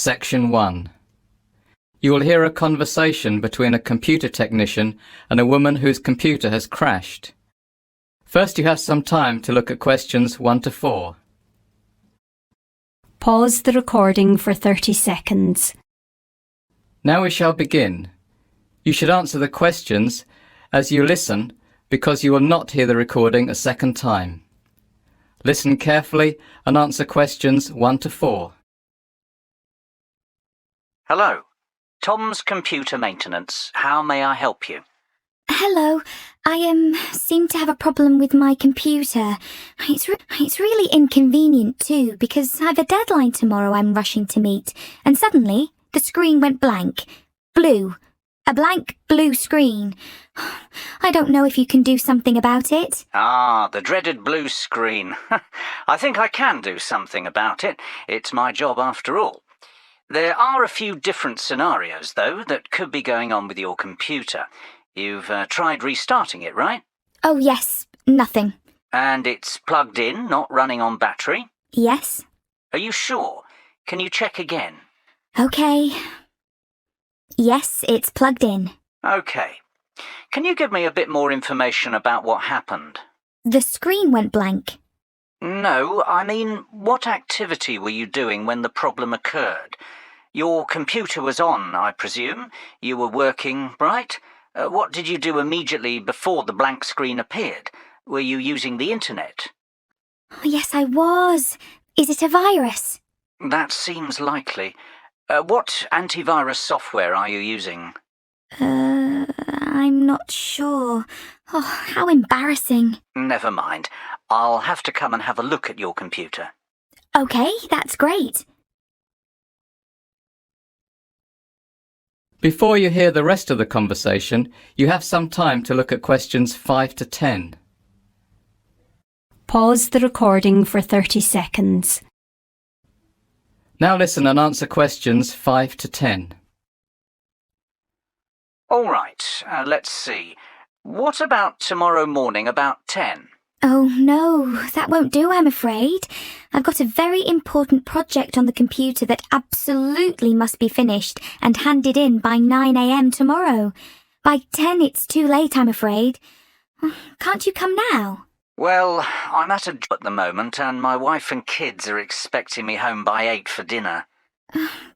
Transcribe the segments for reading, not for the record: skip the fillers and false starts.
Section 1. You will hear a conversation between a computer technician and a woman whose computer has crashed. First, you have some time to look at questions 1 to 4. Pause the recording for 30 seconds. Now we shall begin. You should answer the questions as you listen because you will not hear the recording a second time. Listen carefully and answer questions 1 to 4. Hello. Tom's Computer Maintenance. How may I help you? Hello, I seem to have a problem with my computer. It's really inconvenient too because I've a deadline tomorrow I'm rushing to meet, and suddenly the screen went blank. Blue. A blank blue screen. I don't know if you can do something about it. Ah, the dreaded blue screen. I think I can do something about it. It's my job after all. There are a few different scenarios, though, that could be going on with your computer. You've tried restarting it, right? Oh yes, nothing. And it's plugged in, not running on battery? Yes. Are you sure? Can you check again? Okay. Yes, it's plugged in. Okay. Can you give me a bit more information about what happened? The screen went blank. No, I mean, what activity were you doing when the problem occurred? Your computer was on, I presume. You were working, right? What did you do immediately before the blank screen appeared? Were you using the internet? Oh, yes, I was. Is it a virus? That seems likely. What antivirus software are you using? I'm not sure. Oh, how embarrassing. Never mind. I'll have to come and have a look at your computer. Okay, that's great. Before you hear the rest of the conversation, you have some time to look at questions 5 to 10. Pause the recording for 30 seconds. Now listen and answer questions 5 to 10. All right, let's see. What about tomorrow morning about 10? Oh no, that won't do, I'm afraid. I've got a very important project on the computer that absolutely must be finished and handed in by 9 a.m. tomorrow. By 10 it's too late, I'm afraid. Can't you come now? Well, I'm at a job at the moment and my wife and kids are expecting me home by 8 for dinner.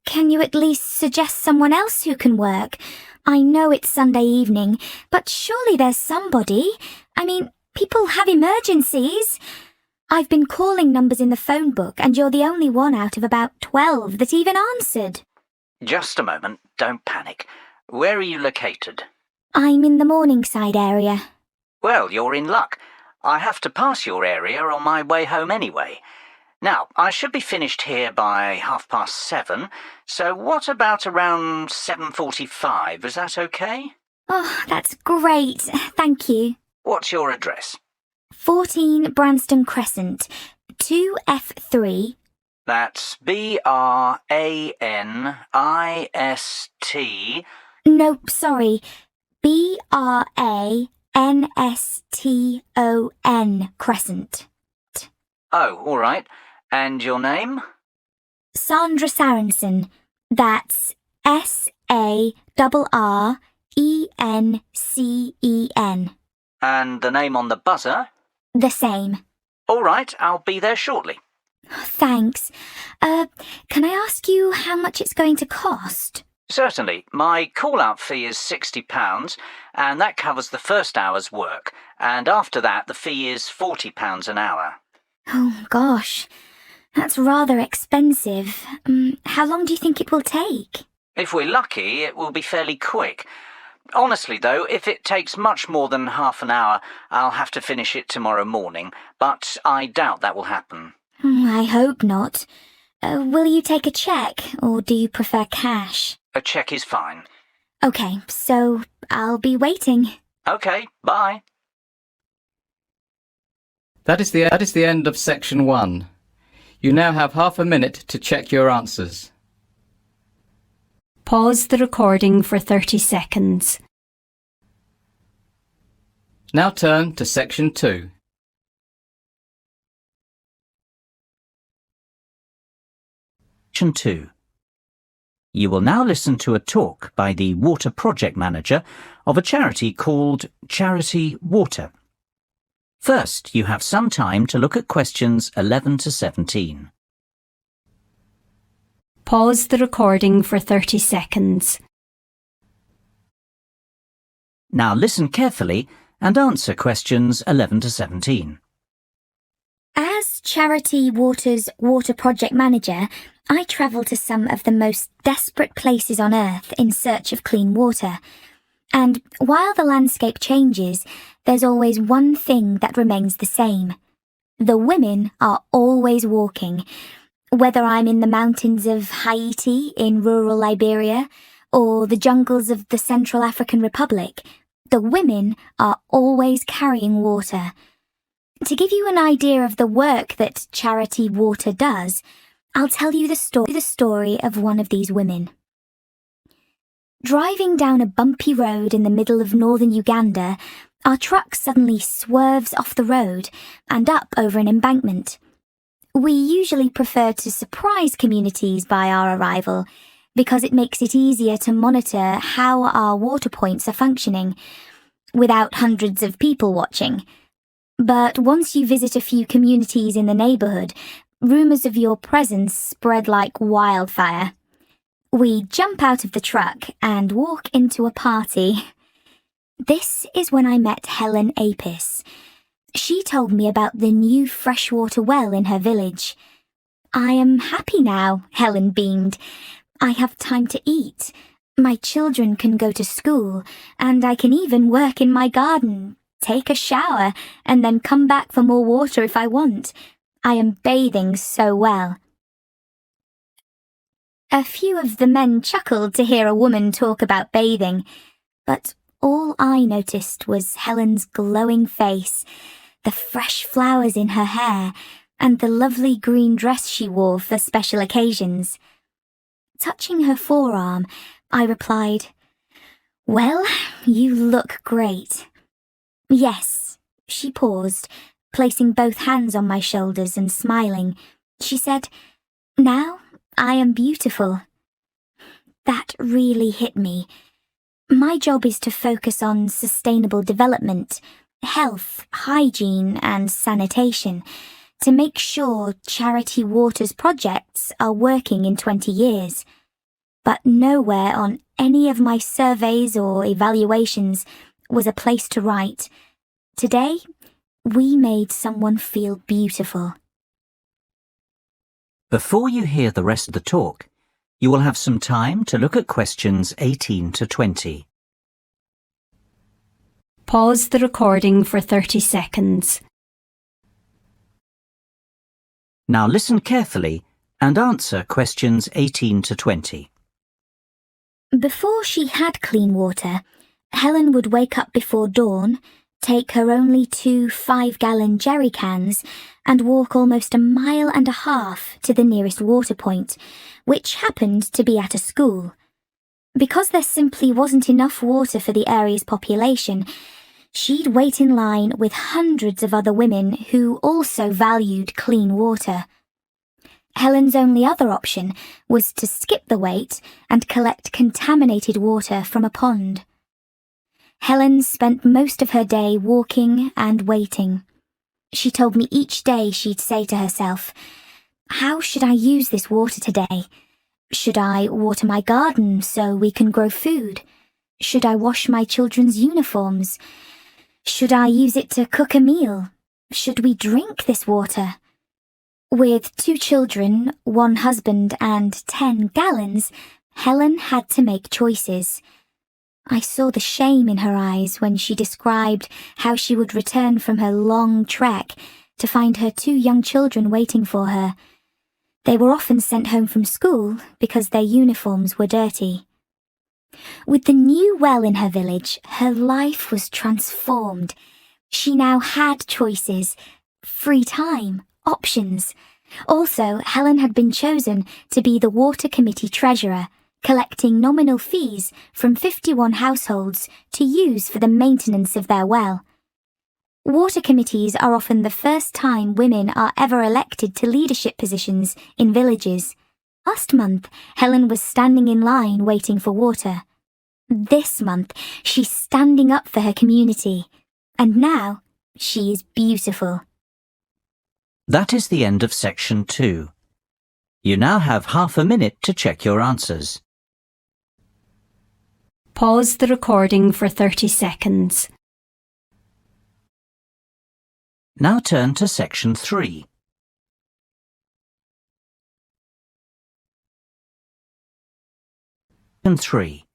Can you at least suggest someone else who can work? I know it's Sunday evening, but surely there's somebody. I mean, people have emergencies. I've been calling numbers in the phone book and you're the only one out of about 12 that even answered. Just a moment, don't panic. Where are you located? I'm in the Morningside area. Well, you're in luck. I have to pass your area on my way home anyway. Now, I should be finished here by 7:30, so what about around 7:45? Is that okay? Oh, that's great. Thank you. What's your address? 14 Branston Crescent, 2F3. That's BRANIST. No, sorry. BRANSTON Crescent. Oh, all right. And your name? Sandra Sarensen. That's SARRENCEN. And the name on the buzzer? The same. All right, I'll be there shortly. Thanks. Can I ask you how much it's going to cost? Certainly. My call-out fee is £60, and that covers the first hour's work. And after that, the fee is £40 an hour. Oh, gosh. That's rather expensive. How long do you think it will take? If we're lucky, it will be fairly quick. Honestly, though, if it takes much more than half an hour, I'll have to finish it tomorrow morning, but I doubt that will happen. I hope not. Will you take a cheque, or do you prefer cash? A cheque is fine. Okay, so I'll be waiting. Okay, bye. That is the end of section 1. You now have half a minute to check your answers. Pause the recording for 30 seconds. Now turn to section 2. Section 2. You will now listen to a talk by the Water Project Manager of a charity called Charity Water. First, you have some time to look at questions 11 to 17. Pause the recording for 30 seconds. Now listen carefully and answer questions 11 to 17. As Charity Water's Water Project Manager, I travel to some of the most desperate places on Earth in search of clean water. And while the landscape changes, there's always one thing that remains the same. The women are always walking. Whether I'm in the mountains of Haiti in rural Liberia or the jungles of the Central African Republic, the women are always carrying water. To give you an idea of the work that Charity Water does, I'll tell you the story of one of these women. Driving down a bumpy road in the middle of northern Uganda, our truck suddenly swerves off the road and up over an embankment. We usually prefer to surprise communities by our arrival because it makes it easier to monitor how our water points are functioning without hundreds of people watching. But once you visit a few communities in the neighbourhood, rumours of your presence spread like wildfire. We jump out of the truck and walk into a party. This is when I met Helen Apis. She told me about the new freshwater well in her village. "I am happy now," Helen beamed. "I have time to eat. My children can go to school, and I can even work in my garden, take a shower, and then come back for more water if I want. I am bathing so well." A few of the men chuckled to hear a woman talk about bathing, but all I noticed was Helen's glowing face, the fresh flowers in her hair, and the lovely green dress she wore for special occasions. Touching her forearm, I replied, "Well, you look great." "Yes," she paused, placing both hands on my shoulders and smiling. She said, "Now I am beautiful." That really hit me. My job is to focus on sustainable development, health, hygiene, and sanitation to make sure Charity Water's projects are working in 20 years. But nowhere on any of my surveys or evaluations was a place to write, "Today, we made someone feel beautiful." Before you hear the rest of the talk, you will have some time to look at questions 18 to 20. Pause the recording for 30 seconds. Now listen carefully and answer questions 18 to 20. Before she had clean water, Helen would wake up before dawn, take her only 2 5-gallon jerry cans, and walk almost 1.5 miles to the nearest water point, which happened to be at a school. Because there simply wasn't enough water for the area's population, she'd wait in line with hundreds of other women who also valued clean water. Helen's only other option was to skip the wait and collect contaminated water from a pond. Helen spent most of her day walking and waiting. She told me each day she'd say to herself, "How should I use this water today? Should I water my garden so we can grow food? Should I wash my children's uniforms? Should I use it to cook a meal? Should we drink this water?" With 2 children, 1 husband, and 10 gallons, Helen had to make choices. I saw the shame in her eyes when she described how she would return from her long trek to find her 2 young children waiting for her. They were often sent home from school because their uniforms were dirty. With the new well in her village, her life was transformed. She now had choices, free time, options. Also, Helen had been chosen to be the Water Committee Treasurer, collecting nominal fees from 51 households to use for the maintenance of their well. Water committees are often the first time women are ever elected to leadership positions in villages. Last month, Helen was standing in line waiting for water. This month, she's standing up for her community. And now, she is beautiful. That is the end of section 2. You now have half a minute to check your answers. Pause the recording for 30 seconds. Now turn to section 3. Section 3.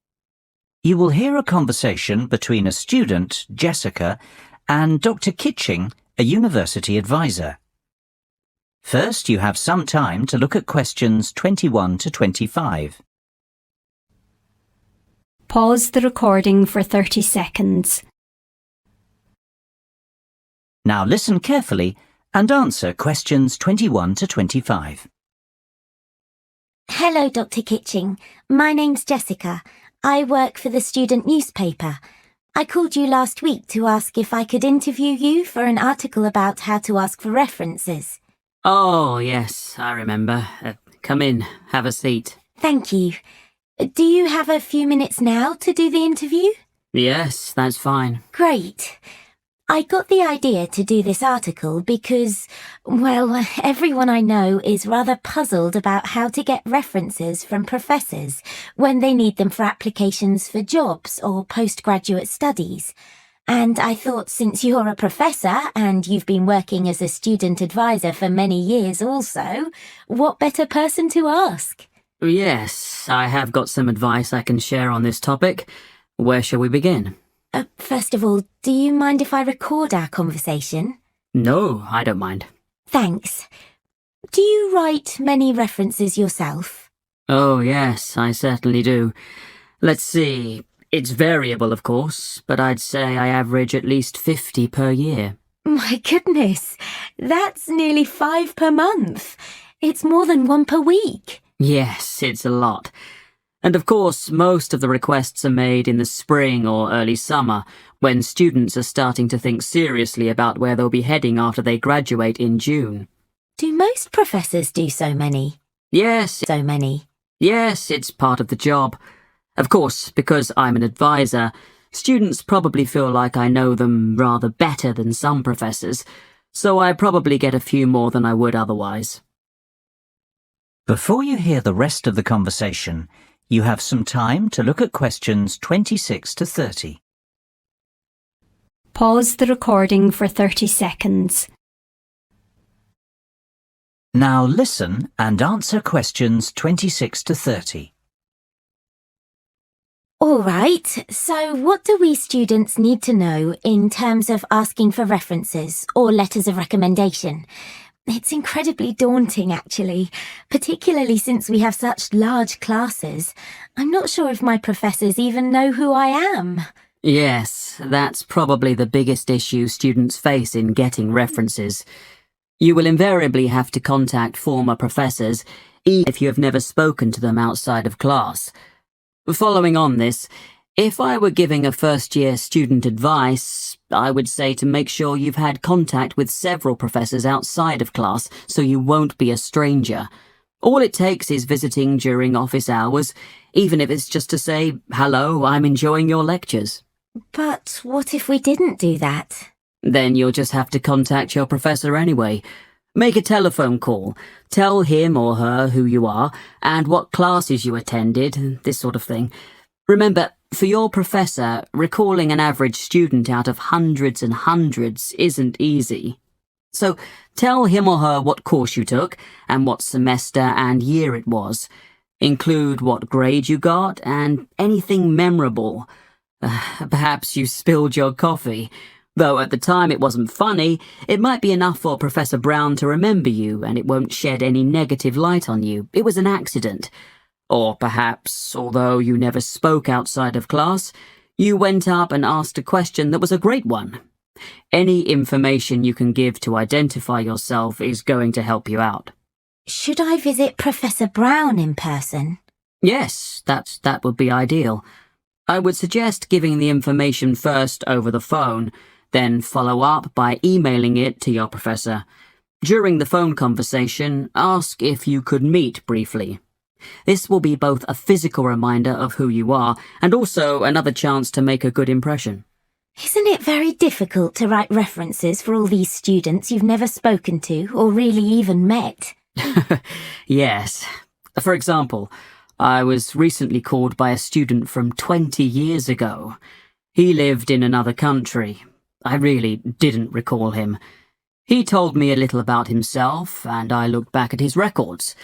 You will hear a conversation between a student, Jessica, and Dr. Kitching, a university advisor. First, you have some time to look at questions 21 to 25. Pause the recording for 30 seconds. Now listen carefully and answer questions 21 to 25. Hello, Dr. Kitching. My name's Jessica. I work for the student newspaper. I called you last week to ask if I could interview you for an article about how to ask for references. Oh, yes, I remember. Come in, have a seat. Thank you. Do you have a few minutes now to do the interview? Yes, that's fine. Great. I got the idea to do this article because, well, everyone I know is rather puzzled about how to get references from professors when they need them for applications for jobs or postgraduate studies. And I thought since you're a professor and you've been working as a student advisor for many years also, what better person to ask? Yes, I have got some advice I can share on this topic. Where shall we begin? First of all, do you mind if I record our conversation? No, I don't mind. Thanks. Do you write many references yourself? Oh, yes, I certainly do. Let's see. It's variable, of course, but I'd say I average at least 50 per year. My goodness, that's nearly 5 per month. It's more than 1 per week. Yes, it's a lot. And of course, most of the requests are made in the spring or early summer, when students are starting to think seriously about where they'll be heading after they graduate in June. Do most professors do so many? Yes, it's part of the job. Of course, because I'm an advisor, students probably feel like I know them rather better than some professors, so I probably get a few more than I would otherwise. Before you hear the rest of the conversation, you have some time to look at questions 26 to 30. Pause the recording for 30 seconds. Now listen and answer questions 26 to 30. All right, so what do we students need to know in terms of asking for references or letters of recommendation? It's incredibly daunting, actually, particularly since we have such large classes. I'm not sure if my professors even know who I am. Yes, that's probably the biggest issue students face in getting references. You will invariably have to contact former professors, even if you have never spoken to them outside of class. Following on this, if I were giving a first-year student advice, I would say to make sure you've had contact with several professors outside of class so you won't be a stranger. All it takes is visiting during office hours, even if it's just to say, "Hello, I'm enjoying your lectures." But what if we didn't do that? Then you'll just have to contact your professor anyway. Make a telephone call. Tell him or her who you are and what classes you attended, this sort of thing. Remember, for your professor, recalling an average student out of hundreds and hundreds isn't easy. So tell him or her what course you took and what semester and year it was. Include what grade you got and anything memorable. Perhaps you spilled your coffee. Though at the time it wasn't funny, it might be enough for Professor Brown to remember you and it won't shed any negative light on you. It was an accident. Or perhaps, although you never spoke outside of class, you went up and asked a question that was a great one. Any information you can give to identify yourself is going to help you out. Should I visit Professor Brown in person? Yes, that would be ideal. I would suggest giving the information first over the phone, then follow up by emailing it to your professor. During the phone conversation, ask if you could meet briefly. This will be both a physical reminder of who you are and also another chance to make a good impression. Isn't it very difficult to write references for all these students you've never spoken to or really even met? Yes. For example, I was recently called by a student from 20 years ago. He lived in another country. I really didn't recall him. He told me a little about himself, and I looked back at his records.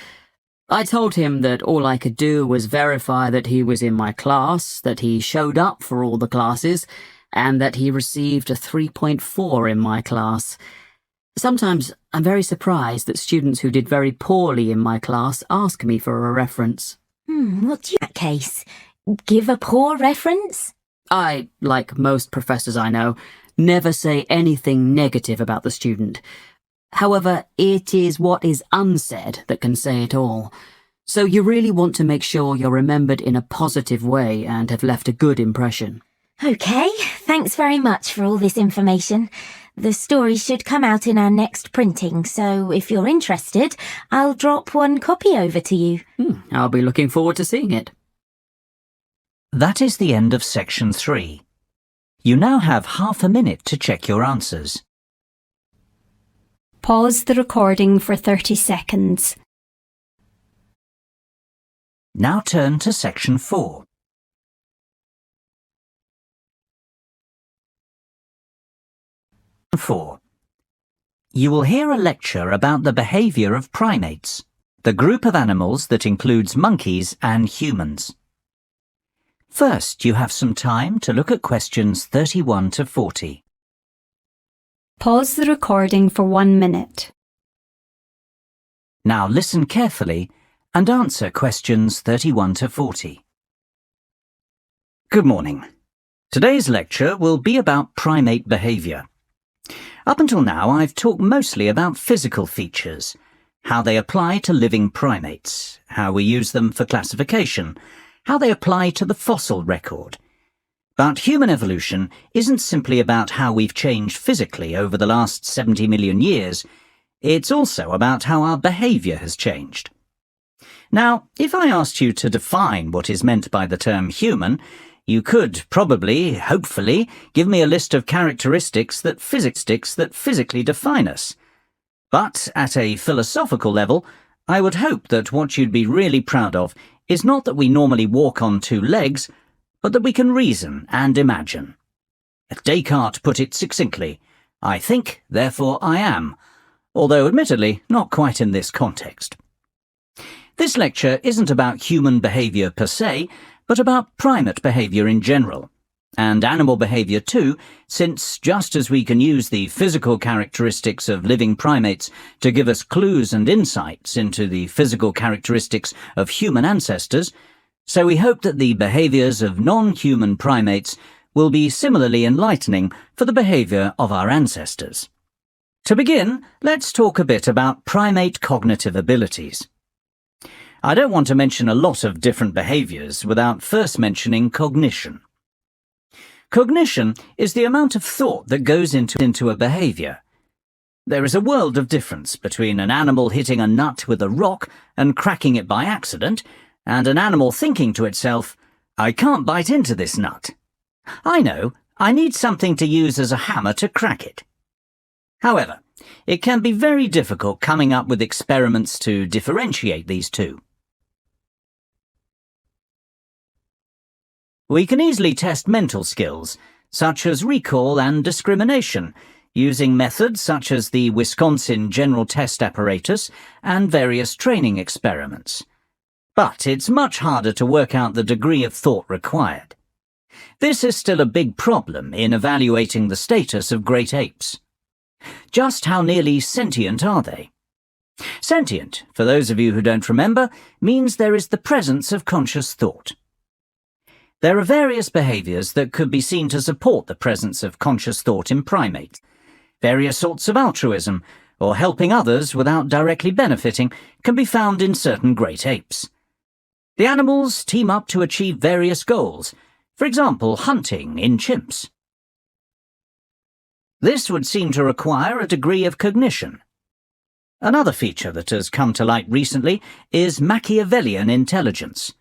I told him that all I could do was verify that he was in my class, that he showed up for all the classes, and that he received a 3.4 in my class. Sometimes I'm very surprised that students who did very poorly in my class ask me for a reference. What do you in that case? Give a poor reference? I, like most professors I know, never say anything negative about the student. However, it is what is unsaid that can say it all. So you really want to make sure you're remembered in a positive way and have left a good impression. OK, thanks very much for all this information. The story should come out in our next printing, so if you're interested, I'll drop one copy over to you. I'll be looking forward to seeing it. That is the end of section 3. You now have half a minute to check your answers. Pause the recording for 30 seconds. Now turn to section 4. You will hear a lecture about the behaviour of primates, the group of animals that includes monkeys and humans. First, you have some time to look at questions 31 to 40. Pause the recording for 1 minute. Now listen carefully and answer questions 31 to 40. Good morning. Today's lecture will be about primate behaviour. Up until now, I've talked mostly about physical features, how they apply to living primates, how we use them for classification, how they apply to the fossil record. But human evolution isn't simply about how we've changed physically over the last 70 million years. It's also about how our behaviour has changed. Now, if I asked you to define what is meant by the term human, you could probably, hopefully, give me a list of characteristics that physically define us. But at a philosophical level, I would hope that what you'd be really proud of is not that we normally walk on 2 legs, but that we can reason and imagine. Descartes put it succinctly, I think, therefore I am, although admittedly not quite in this context. This lecture isn't about human behaviour per se, but about primate behaviour in general, and animal behaviour too, since just as we can use the physical characteristics of living primates to give us clues and insights into the physical characteristics of human ancestors, so we hope that the behaviours of non-human primates will be similarly enlightening for the behaviour of our ancestors. To begin, let's talk a bit about primate cognitive abilities. I don't want to mention a lot of different behaviours without first mentioning cognition. Cognition is the amount of thought that goes into a behaviour. There is a world of difference between an animal hitting a nut with a rock and cracking it by accident, and an animal thinking to itself, I can't bite into this nut. I know, I need something to use as a hammer to crack it. However, it can be very difficult coming up with experiments to differentiate these two. We can easily test mental skills, such as recall and discrimination, using methods such as the Wisconsin General Test Apparatus and various training experiments. But it's much harder to work out the degree of thought required. This is still a big problem in evaluating the status of great apes. Just how nearly sentient are they? Sentient, for those of you who don't remember, means there is the presence of conscious thought. There are various behaviours that could be seen to support the presence of conscious thought in primates. Various sorts of altruism, or helping others without directly benefiting, can be found in certain great apes. The animals team up to achieve various goals, for example, hunting in chimps. This would seem to require a degree of cognition. Another feature that has come to light recently is Machiavellian intelligence.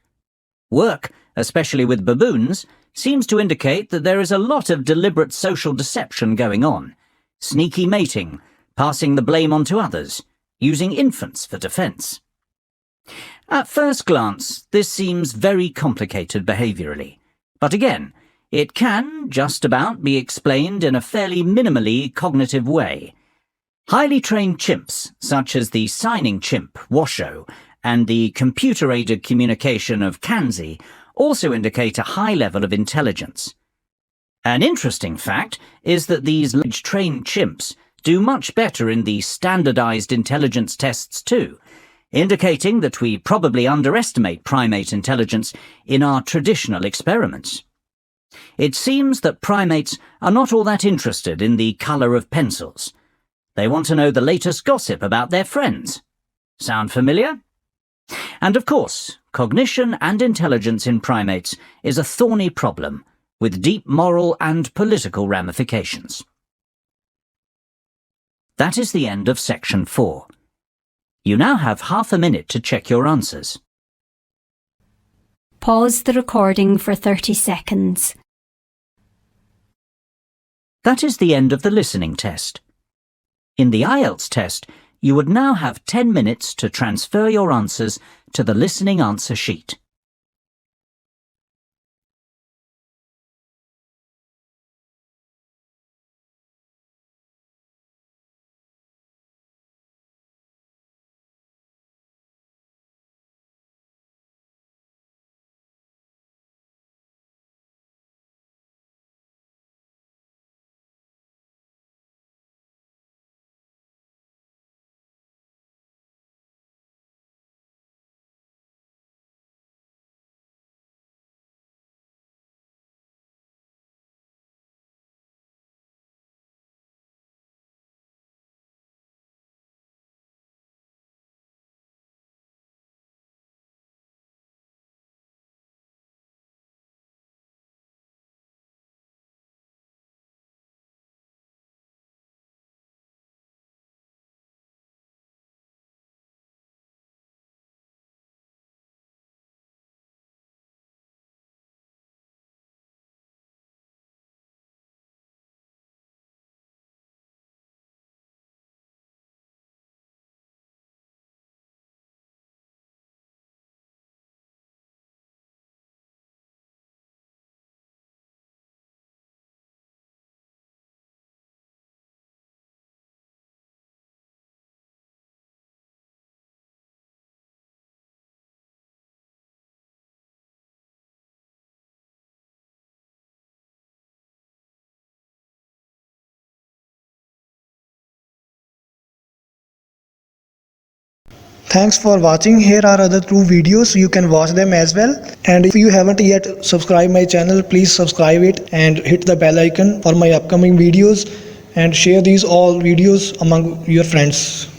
Work, especially with baboons, seems to indicate that there is a lot of deliberate social deception going on. Sneaky mating, passing the blame on to others, using infants for defence. At first glance, this seems very complicated behaviourally, but again, it can just about be explained in a fairly minimally cognitive way. Highly trained chimps, such as the signing chimp, Washo, and the computer-aided communication of Kanzi, also indicate a high level of intelligence. An interesting fact is that these large-trained chimps do much better in the standardized intelligence tests too, indicating that we probably underestimate primate intelligence in our traditional experiments. It seems that primates are not all that interested in the colour of pencils. They want to know the latest gossip about their friends. Sound familiar? And of course, cognition and intelligence in primates is a thorny problem with deep moral and political ramifications. That is the end of section 4. You now have half a minute to check your answers. Pause the recording for 30 seconds. That is the end of the listening test. In the IELTS test, you would now have 10 minutes to transfer your answers to the listening answer sheet. Thanks for watching. Here are other 2 videos. You can watch them as well. And if you haven't yet subscribed my channel, please subscribe it and hit the bell icon for my upcoming videos, and share these all videos among your friends.